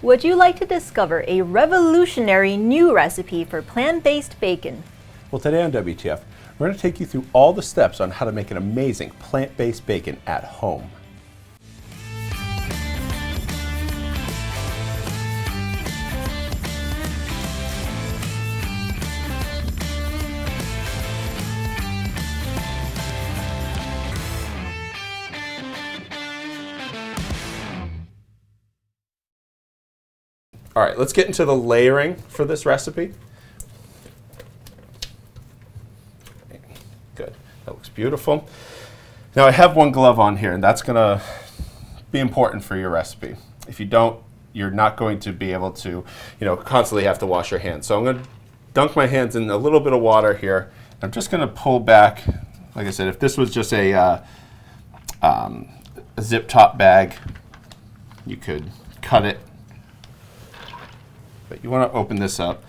Would you like to discover a revolutionary new recipe for plant-based bacon? Well, today on WTF, we're going to take you through all the steps on how to make an amazing plant-based bacon at home. All right, let's get into the layering for this recipe. Good, that looks beautiful. Now I have one glove on here, and that's gonna be important for your recipe. If you don't, you're not going to be able to, constantly have to wash your hands. So I'm gonna dunk my hands in a little bit of water here. I'm just gonna pull back, like I said, if this was just a zip top bag, you could cut it. But you want to open this up.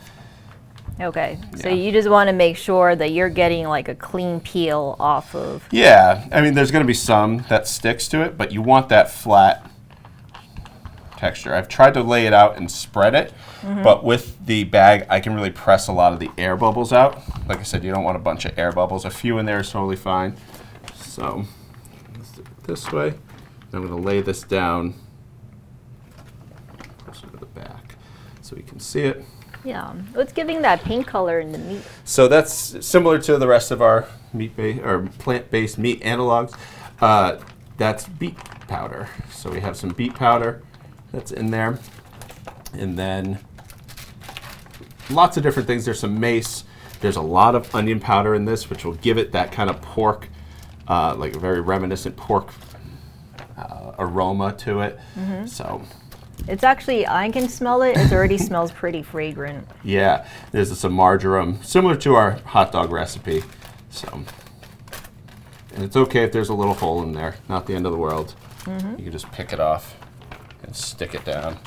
Okay, so you just want to make sure that you're getting like a clean peel off of. Yeah, I mean there's going to be some that sticks to it, but you want that flat texture. I've tried to lay it out and spread it, but with the bag I can really press a lot of the air bubbles out. Like I said, you don't want a bunch of air bubbles. A few in there is totally fine. So let's do it this way. I'm going to lay this down closer to the back so we can see it. Yeah, it's giving that pink color in the meat. So that's similar to the rest of our plant-based meat analogs. That's beet powder. So we have some beet powder that's in there, and then lots of different things. There's some mace. There's a lot of onion powder in this, which will give it that kind of pork, like a very reminiscent pork aroma to it. So. It's actually, I can smell it. It already smells pretty fragrant. Yeah, there's some marjoram, similar to our hot dog recipe. So, and it's okay if there's a little hole in there, not the end of the world. You can just pick it off and stick it down.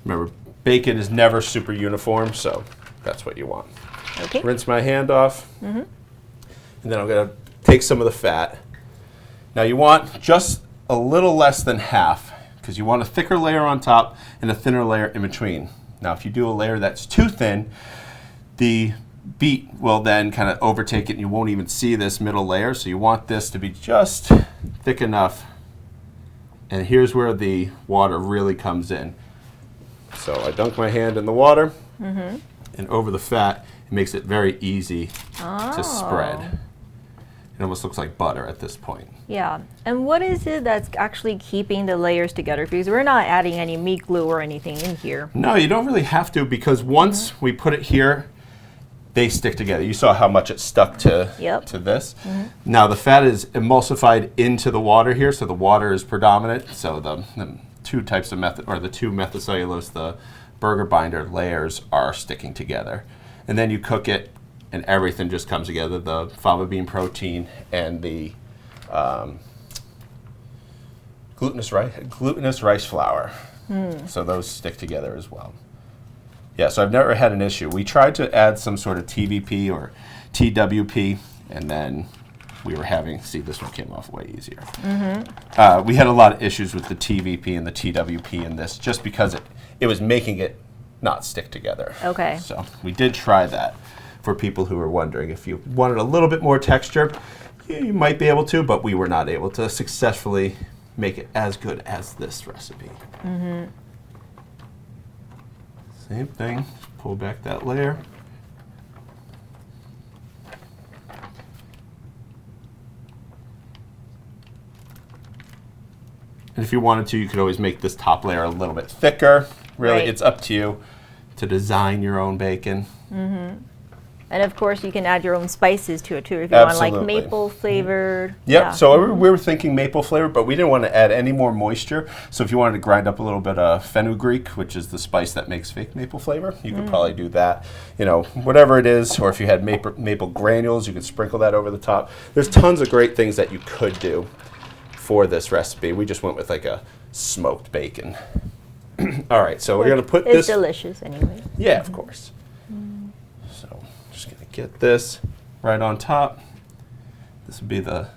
Remember, bacon is never super uniform, so that's what you want. Okay. Rinse my hand off, and then I'm gonna take some of the fat. Now you want just a little less than half, because you want a thicker layer on top and a thinner layer in between. Now if you do a layer that's too thin, the beet will then kind of overtake it and you won't even see this middle layer. So you want this to be just thick enough. And here's where the water really comes in. So I dunk my hand in the water and over the fat. It makes it very easy to spread. It almost looks like butter at this point. Yeah, and what is it that's actually keeping the layers together? Because we're not adding any meat glue or anything in here. No, you don't really have to, because once we put it here, they stick together. You saw how much it stuck to this. Now the fat is emulsified into the water here, so the water is predominant. So the two types of the two methicellulose, the burger binder layers are sticking together. And then you cook it, and everything just comes together, the faba bean protein and the glutinous rice flour. So those stick together as well. Yeah, so I've never had an issue. We tried to add some sort of TVP or TWP, and then we were having, see, this one came off way easier. We had a lot of issues with the TVP and the TWP in this, just because it was making it not stick together. Okay. So we did try that. For people who are wondering, if you wanted a little bit more texture, you might be able to, but we were not able to successfully make it as good as this recipe. Same thing, pull back that layer. And if you wanted to, you could always make this top layer a little bit thicker. Really, it's up to you to design your own bacon. And of course, you can add your own spices to it too, if you want like maple flavored. Yep, so we were thinking maple flavored, but we didn't want to add any more moisture. So if you wanted to grind up a little bit of fenugreek, which is the spice that makes fake maple flavor, you could probably do that. Whatever it is, or if you had maple granules, you could sprinkle that over the top. There's tons of great things that you could do for this recipe. We just went with like a smoked bacon. All right, so we're going to put this. It's delicious anyway. Yeah, of course. So just going to get this right on top. This would be the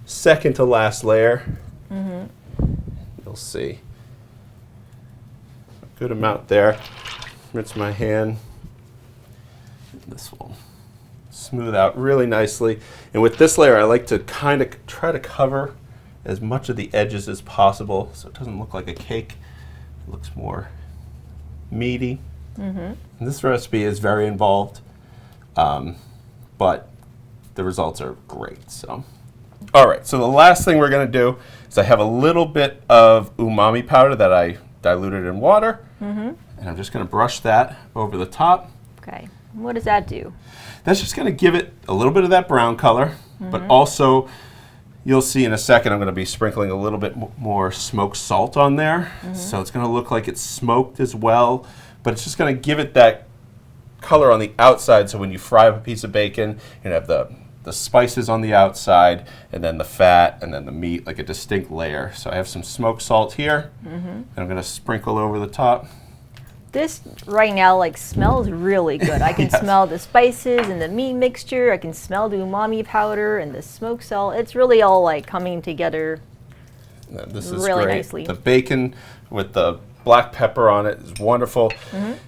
second to last layer. You'll see. good amount there. Rinse my hand. This will smooth out really nicely. And with this layer, I like to kind of try to cover as much of the edges as possible so it doesn't look like a cake. It looks more meaty. And this recipe is very involved, but the results are great. So, all right, so the last thing we're going to do is I have a little bit of umami powder that I diluted in water, and I'm just going to brush that over the top. Okay, what does that do? That's just going to give it a little bit of that brown color, but also you'll see in a second I'm going to be sprinkling a little bit more smoked salt on there. So it's going to look like it's smoked as well, but it's just going to give it that color on the outside, so when you fry up a piece of bacon, you have the spices on the outside, and then the fat, and then the meat, like a distinct layer. So I have some smoked salt here, and I'm going to sprinkle over the top. This right now like smells really good. I can smell the spices and the meat mixture. I can smell the umami powder and the smoked salt. It's really all like coming together This is really great. nicely. The bacon with the black pepper on it is wonderful.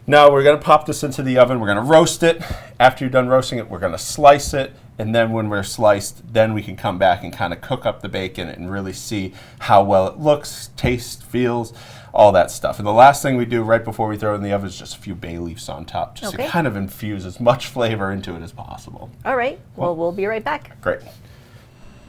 Now we're going to pop this into the oven. We're going to roast it. After you're done roasting it, we're going to slice it. And then when we're sliced, then we can come back and kind of cook up the bacon and really see how well it looks, tastes, feels, all that stuff. And the last thing we do right before we throw it in the oven is just a few bay leaves on top, just to kind of infuse as much flavor into it as possible. All right, well, we'll be right back. Great.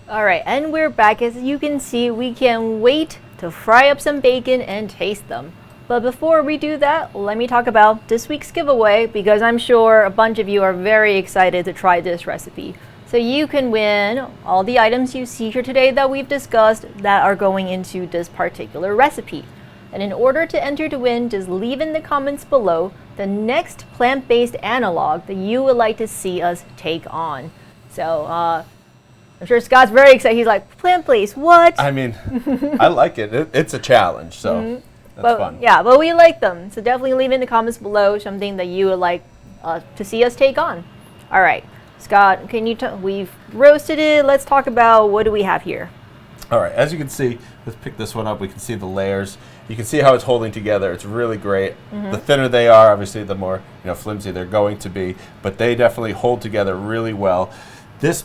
All right, and we're back. As you can see, we can't wait to fry up some bacon and taste them. But before we do that, let me talk about this week's giveaway, because I'm sure a bunch of you are very excited to try this recipe. So you can win all the items you see here today that we've discussed that are going into this particular recipe. And in order to enter to win, just leave in the comments below the next plant-based analog that you would like to see us take on. So I'm sure Scott's very excited. He's like, plant-based, what? I mean, I like it. It's a challenge, so that's fun. Yeah, but we like them. So definitely leave in the comments below something that you would like to see us take on. All right, Scott, can you we've roasted it. Let's talk about what do we have here. All right, as you can see, let's pick this one up. We can see the layers. You can see how it's holding together. It's really great. The thinner they are, obviously, the more flimsy they're going to be, but they definitely hold together really well. This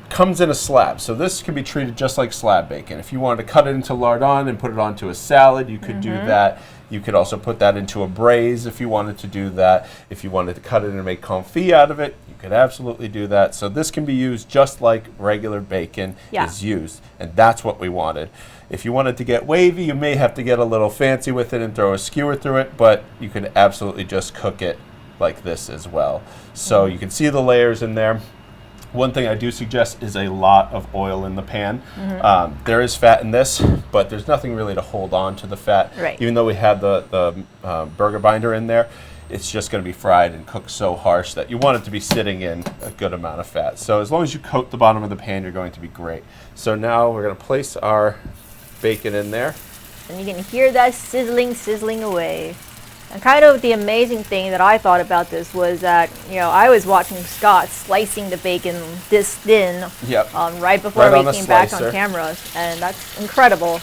comes in a slab, so this can be treated just like slab bacon. If you wanted to cut it into lardon and put it onto a salad, you could do that. You could also put that into a braise if you wanted to do that. If you wanted to cut it and make confit out of it, you could absolutely do that. So this can be used just like regular bacon is used, and that's what we wanted. If you wanted to get wavy, you may have to get a little fancy with it and throw a skewer through it, but you can absolutely just cook it like this as well. So you can see the layers in there. One thing I do suggest is a lot of oil in the pan. There is fat in this, but there's nothing really to hold on to the fat. Even though we have the burger binder in there, it's just going to be fried and cooked so harsh that you want it to be sitting in a good amount of fat. So as long as you coat the bottom of the pan, you're going to be great. So now we're going to place our bacon in there. And you can hear that sizzling away. And kind of the amazing thing that I thought about this was that, I was watching Scott slicing the bacon this thin right before we came back on camera, and that's incredible.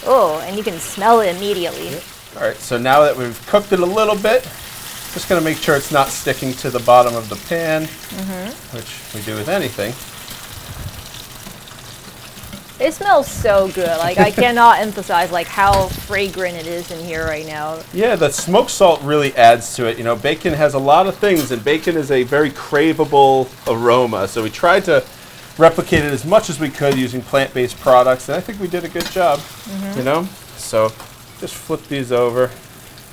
Oh, and you can smell it immediately. All right, so now that we've cooked it a little bit, just going to make sure it's not sticking to the bottom of the pan, which we do with anything. It smells so good. Like, I cannot emphasize how fragrant it is in here right now. Yeah, the smoked salt really adds to it. Bacon has a lot of things, and bacon is a very craveable aroma. So we tried to replicate it as much as we could using plant-based products, and I think we did a good job. So just flip these over.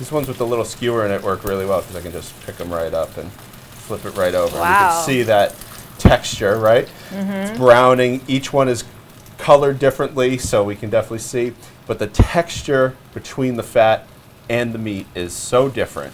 These ones with the little skewer in it work really well because I can just pick them right up and flip it right over. Wow. You can see that texture, right? It's browning. Each one is colored differently, so we can definitely see, but the texture between the fat and the meat is so different.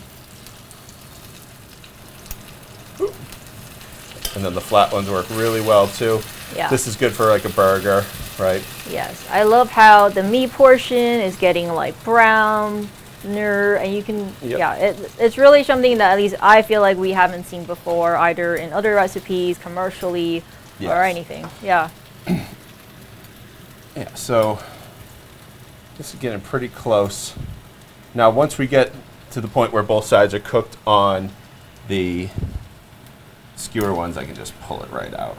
And then the flat ones work really well too. Yeah. This is good for like a burger, right? Yes, I love how the meat portion is getting browner, and you can, it's really something that at least I feel like we haven't seen before, either in other recipes, commercially, or anything. Yeah. Yeah, so this is getting pretty close. Now, once we get to the point where both sides are cooked on the skewer ones, I can just pull it right out.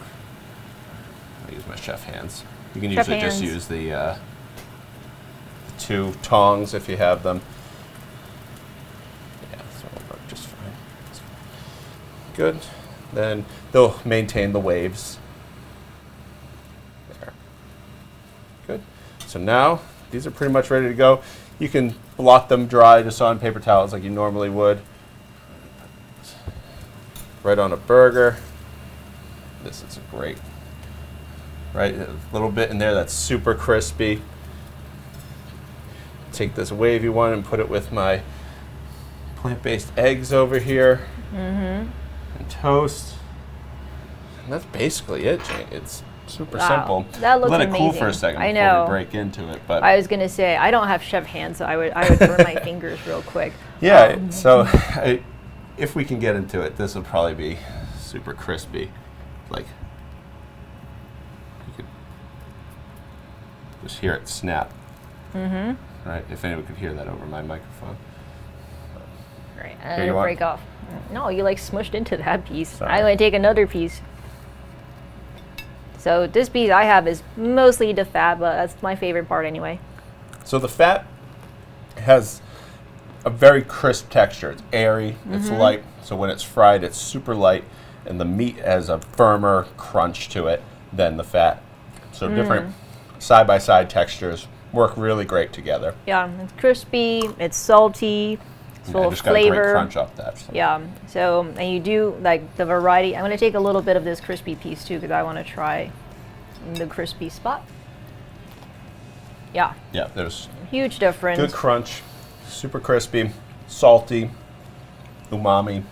I use my chef hands. You can usually just use the 2 tongs if you have them. Yeah, this one will work just fine. Good. Then they'll maintain the waves. There. Good. So now these are pretty much ready to go. You can blot them dry just on paper towels like you normally would. Right on a burger. This is great. Right, a little bit in there that's super crispy. Take this wavy one and put it with my plant-based eggs over here. And toast. And that's basically it, Jane. It's super simple. That looks amazing. Let it cool for a second before we break into it. But I was gonna say I don't have chef hands, so I would burn my fingers real quick. Yeah. So if we can get into it, this will probably be super crispy. Like you could just hear it snap. Right. If anyone could hear that over my microphone. Right. And break off. No, you like smushed into that piece. Sorry. I'm going to take another piece. So this piece I have is mostly the fat, but that's my favorite part anyway. So the fat has a very crisp texture. It's airy, it's light. So when it's fried, it's super light, and the meat has a firmer crunch to it than the fat. So different side-by-side textures work really great together. Yeah, it's crispy, it's salty. It's full of flavor. Got a great crunch off that. So. Yeah. So, and you do like the variety. I'm going to take a little bit of this crispy piece too because I want to try the crispy spot. Yeah. Yeah, there's huge difference. Good crunch, super crispy, salty, umami,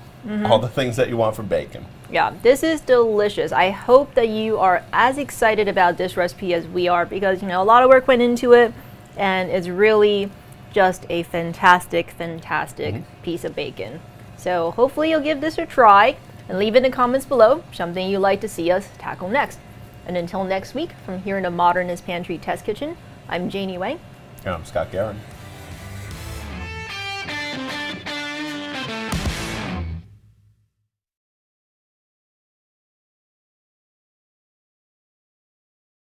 all the things that you want from bacon. Yeah, this is delicious. I hope that you are as excited about this recipe as we are because, you know, a lot of work went into it and it's really just a fantastic piece of bacon. So hopefully you'll give this a try and leave in the comments below something you'd like to see us tackle next. And until next week, from here in the Modernist Pantry Test Kitchen, I'm Janie Wang. And I'm Scott Guerin.